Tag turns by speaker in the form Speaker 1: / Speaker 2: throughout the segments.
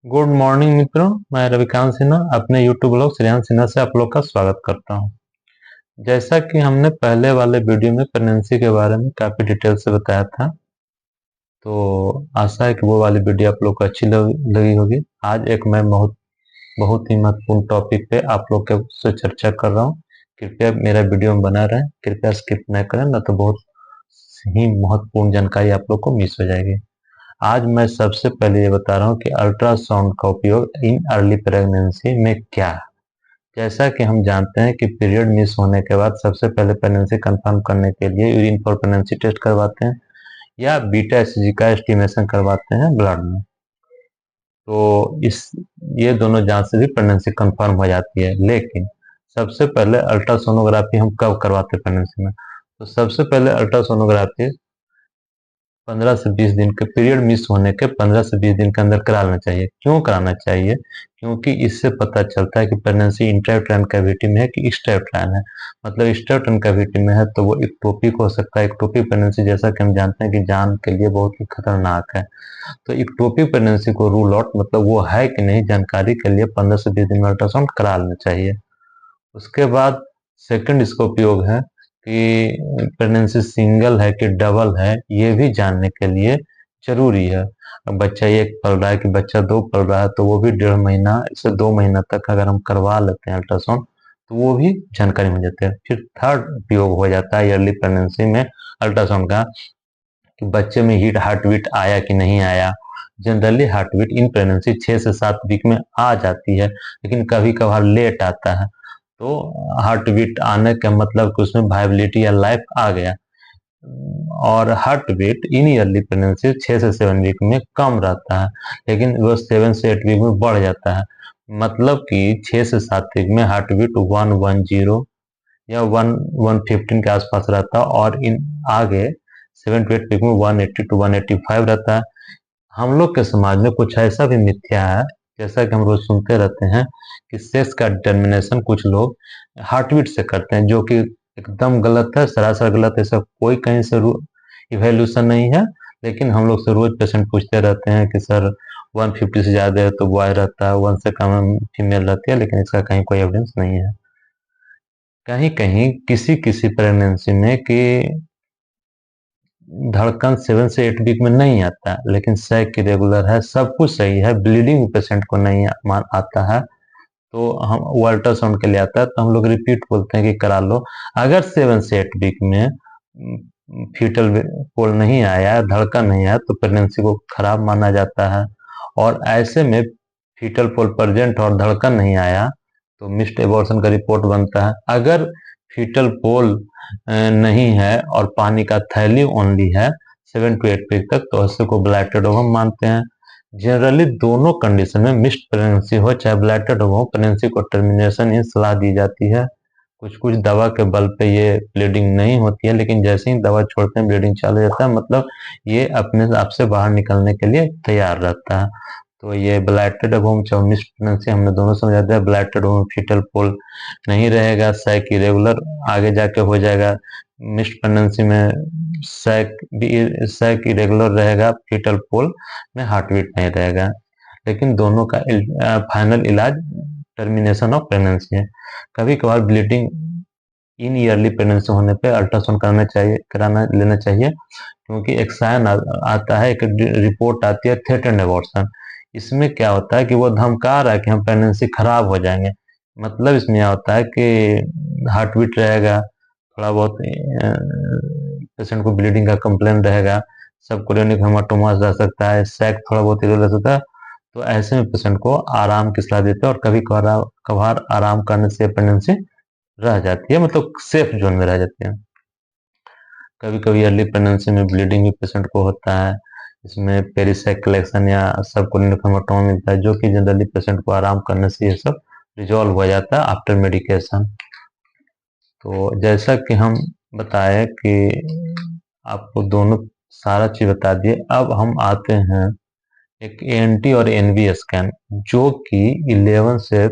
Speaker 1: Good morning मित्रों। मैं रविकांत सिन्हा अपने यूट्यूब ब्लॉग श्रेयांश सिन्हा से आप लोग का स्वागत करता हूं। जैसा कि हमने पहले वाले वीडियो में प्रेगनेंसी के बारे में काफ़ी डिटेल से बताया था, तो आशा है कि वो वाली वीडियो आप लोग को अच्छी लगी होगी। आज एक मैं बहुत बहुत ही महत्वपूर्ण टॉपिक पे आप लोग के से चर्चा कर रहा हूँ। कृपया मेरा वीडियो में बना रहें, कृपया स्किप न करें, न तो बहुत ही महत्वपूर्ण जानकारी आप लोग को मिस हो जाएगी। आज मैं सबसे पहले ये बता रहा हूँ कि अल्ट्रासाउंड का उपयोग इन अर्ली प्रेगनेंसी में क्या है। जैसा कि हम जानते हैं कि पीरियड मिस होने के बाद सबसे पहले प्रेगनेंसी कंफर्म करने के लिए यूरिन फॉर प्रेगनेंसी टेस्ट करवाते हैं या बीटा एचसी का एस्टिमेशन करवाते हैं ब्लड में। तो इस ये दोनों जांच से भी प्रेगनेंसी कंफर्म हो जाती है। लेकिन सबसे पहले अल्ट्रासोनोग्राफी हम कब करवाते हैं प्रेगनेंसी में? तो सबसे पहले अल्ट्रासोनोग्राफी 15 से 20 दिन के पीरियड मिस होने के 15 से 20 दिन के अंदर करा लेना चाहिए। क्यों कराना चाहिए? क्योंकि इससे पता चलता है कि प्रेगनेंसी इंट्रायूटेराइन कैविटी में है कि एक्स्ट्रायूटेराइन है। मतलब एक्स्ट्रायूटेराइन कैविटी में है तो वो इक्टोपिक हो सकता है। इक्टोपिक प्रेगनेंसी जैसा कि हम जानते हैं कि जान के लिए बहुत ही खतरनाक है। तो इक्टोपिक प्रेगनेंसी को रूल आउट, मतलब वो है कि नहीं, जानकारी के लिए 15 से 20 दिन में अल्ट्रासाउंड करा लेना चाहिए। उसके बाद सेकंड इसका उपयोग है कि प्रेगनेंसी सिंगल है कि डबल है, ये भी जानने के लिए जरूरी है। अब बच्चा एक पल रहा है कि बच्चा दो पल रहा है, तो वो भी 1.5 महीना से 2 महीना तक अगर हम करवा लेते हैं अल्ट्रासाउंड, तो वो भी जानकारी मिल जाती है। फिर थर्ड उपयोग हो जाता है अर्ली प्रेगनेंसी में अल्ट्रासाउंड का कि बच्चे में हीट हार्ट बीट आया कि नहीं आया। Generally heart beat in pregnancy 6 से 7 वीक में आ जाती है, लेकिन कभी कभार लेट आता है। तो हार्ट बीट आने का मतलब कि उसमें वायबिलिटी या लाइफ आ गया। और हार्ट बीट इन ईयरली प्रेगनेंसी 6 से 7 वीक में कम रहता है, लेकिन वो 7 से 8 वीक में बढ़ जाता है। मतलब कि 6 से 7 वीक में हार्ट बीट 110 या 115 के आसपास रहता है, और इन आगे 7 to 8 वीक में 180 to 185 रहता है। हम लोग के समाज में कुछ ऐसा भी मिथ्या है, जैसा कि हम रोज सुनते रहते हैं कि सेक्स का डिटर्मिनेशन कुछ लोग हार्टबीट से करते हैं, जो कि एकदम गलत है, सरासर गलत है। ऐसा कोई कहीं से इवैल्यूएशन नहीं है। लेकिन हम लोग से रोज पेशेंट पूछते रहते हैं कि सर 150 से ज्यादा है तो बॉय रहता है, 1 से कम फीमेल रहती है, लेकिन इसका कहीं कोई एविडेंस नहीं है। कहीं कहीं किसी किसी प्रेगनेंसी में कि धड़कन 7 से 8 वीक में नहीं आता, लेकिन सैक इरेगुलर है, सब कुछ सही है, ब्लीडिंग पेशेंट को नहीं आता है, तो हम वो अल्ट्रासाउंड के लिए आता है, तो हम लोग रिपीट बोलते हैं कि करा लो। अगर 7 से 8 वीक में फीटल पोल नहीं आया, धड़कन नहीं आया, तो प्रेगनेंसी को खराब माना जाता है। और ऐसे में फीटल पोल प्रेजेंट और धड़कन नहीं आया तो मिस्ड एबॉर्शन का रिपोर्ट बनता है। अगर फीटल पोल नहीं है और पानी का थैली ओनली है 7 to 8 वीक तक, तो ऐसे को ब्लैटेड ओवम मानते हैं। जनरली दोनों कंडीशन में मिस्ड प्रेगनेंसी हो चाहे ब्लैटेड हो, प्रेगनेंसी को टर्मिनेशन ही सलाह दी जाती है। कुछ कुछ दवा के बल पे ये ब्लीडिंग नहीं होती है, लेकिन जैसे ही दवा छोड़ते हैं ब्लीडिंग चालू हो जाता है, मतलब ये अपने आप से बाहर निकलने के लिए तैयार रहता है। तो ये ब्लैटेड होम चाहे मिस्ड प्रेगनेंसी, हमने दोनों समझा दिया। ब्लैटेड होम फीटल पोल नहीं रहेगा, सैक इरेगुलर आगे जाके हो जाएगा। मिस्ड प्रेगनेंसी में सैक इरेगुलर रहेगा, फीटल पोल में हार्ट बीट नहीं रहेगा। लेकिन दोनों का फाइनल इलाज टर्मिनेशन ऑफ प्रेगनेंसी है। कभी कभार ब्लीडिंग इन ईयरली प्रेगनेंसी होने पे अल्ट्रासाउंड कराना लेना चाहिए, क्योंकि एक साइन आता है, एक रिपोर्ट आती है थ्रेटेंड एबॉर्शन। इसमें क्या होता है कि वो धमका रहा है कि हम प्रेगनेंसी खराब हो जाएंगे। मतलब इसमें यह होता है कि हार्ट बीट रहेगा, थोड़ा बहुत पेशेंट को ब्लीडिंग का कंप्लेन रहेगा, सब कोरियोनिक हेमाटोमा रह सकता है, सैक थोड़ा बहुत इरेगुलर रह सकता है। तो ऐसे में पेशेंट को आराम की सलाह देते हैं, और कभी कभार आराम करने से प्रेगनेंसी रह जाती है, मतलब सेफ जोन में रह जाती है। कभी कभी अर्ली प्रेगनेंसी में ब्लीडिंग भी पेशेंट को होता है। इसमें पेरिसाइक कलेक्शन या सब कोरियोनिक हेमाटोमा मिलता है, जो कि जनरली पेशेंट को आराम करने से ये सब रिजॉल्व हो जाता है आफ्टर मेडिकेशन। तो जैसा कि हम बताए कि आपको दोनों सारा चीज बता दिए, अब हम आते हैं एक एनटी और एनवी स्कैन, जो कि 11 से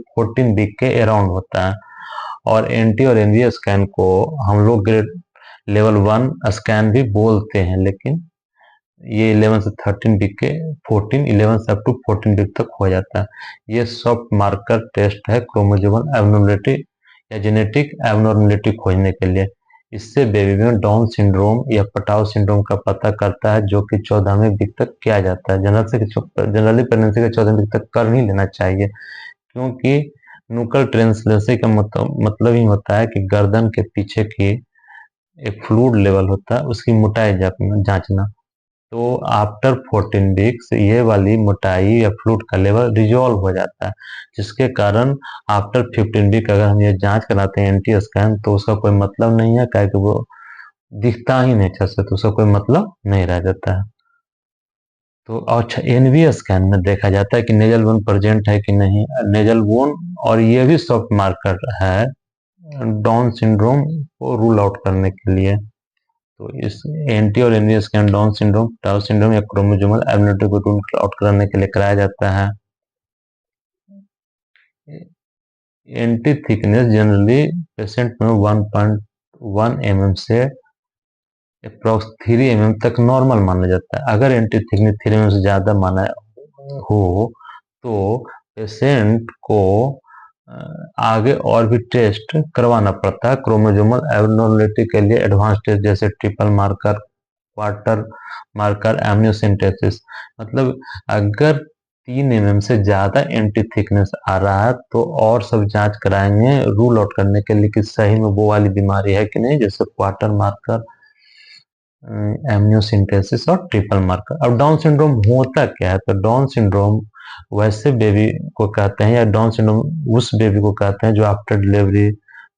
Speaker 1: 14 वीक के अराउंड होता है। और एनटी और एनवी स्कैन को हम लोग ग्रेड लेवल 1 स्कैन भी बोलते हैं, लेकिन ये 11 से 13 वीक के 14 11 से अप टू 14 वीक तक हो जाता है। ये सॉफ्ट मार्कर टेस्ट है क्रोमोसोमल एबनॉर्मलिटी या जेनेटिक एबनॉर्मलिटी खोजने के लिए। इससे बेबी में डाउन सिंड्रोम या पटाव सिंड्रोम का पता करता है, जो कि 14वें वीक तक किया जाता है। जनरली प्रेगनेंसी के 14वें वीक तक कर नहीं लेना चाहिए, क्योंकि न्यूकल ट्रांसलेशन का मतलब ही होता है कि गर्दन के पीछे की एक फ्लूइड लेवल होता है, उसकी मोटाई जांचना। तो आफ्टर 14 वीक्स ये वाली मोटाई या फ्लूइड का लेवल रिजॉल्व हो जाता है, जिसके कारण आफ्टर 15 वीक अगर हम ये जांच कराते हैं एंटी स्कैन, तो उसका कोई मतलब नहीं है, क्या कि वो दिखता ही नेचर से, तो उसका कोई मतलब नहीं रह जाता है। तो अच्छा, एनवी स्कैन में देखा जाता है कि नेजल बोन प्रेजेंट है कि नहीं। नेजल बोन, और ये भी सॉफ्ट मार्कर है डाउन सिंड्रोम को रूल आउट करने के लिए। तो इस एंटी और एनवी स्कैन डाउन सिंड्रोम, टाउ सिंड्रोम या क्रोमोसोमल एबनॉर्मलिटी को रूल आउट करने के लिए कराया जाता है। एंटी थिकनेस जनरली पेशेंट में 1.1 mm से अप्रॉक्स 3 mm तक नॉर्मल माना जाता है। अगर एंटी थिकनेस 3 mm से ज़्यादा माना हो तो पेशेंट को आगे और भी टेस्ट करवाना पड़ता है क्रोमोसोमल एबनॉर्मलिटी के लिए। एडवांस टेस्ट जैसे triple marker, quarter marker, amniocentesis. मतलब अगर 3 mm से ज़्यादा एंटी थिकनेस आ रहा है तो और सब जांच कराएंगे रूल आउट करने के लिए कि सही में वो वाली बीमारी है कि नहीं, जैसे क्वार्टर मार्कर, एमनियोसेंटेसिस और ट्रिपल मार्कर। अब डाउन सिंड्रोम होता क्या है? तो डाउन सिंड्रोम वैसे बेबी को कहते हैं, या डाउन सिंड्रोम उस बेबी को कहते हैं जो आफ्टर डिलीवरी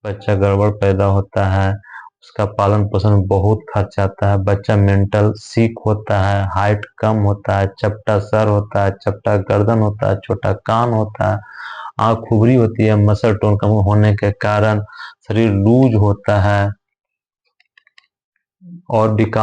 Speaker 1: बच्चा गड़बड़ पैदा होता है, उसका पालन पोषण में बहुत खर्च आता है, बच्चा मेंटल सीक होता है, हाइट कम होता है, चपटा सर होता है, चपटा गर्दन होता है, छोटा कान होता है, आँख खुबरी होती है, मसल टोन कम होने के कारण शरीर लूज होता है और विकास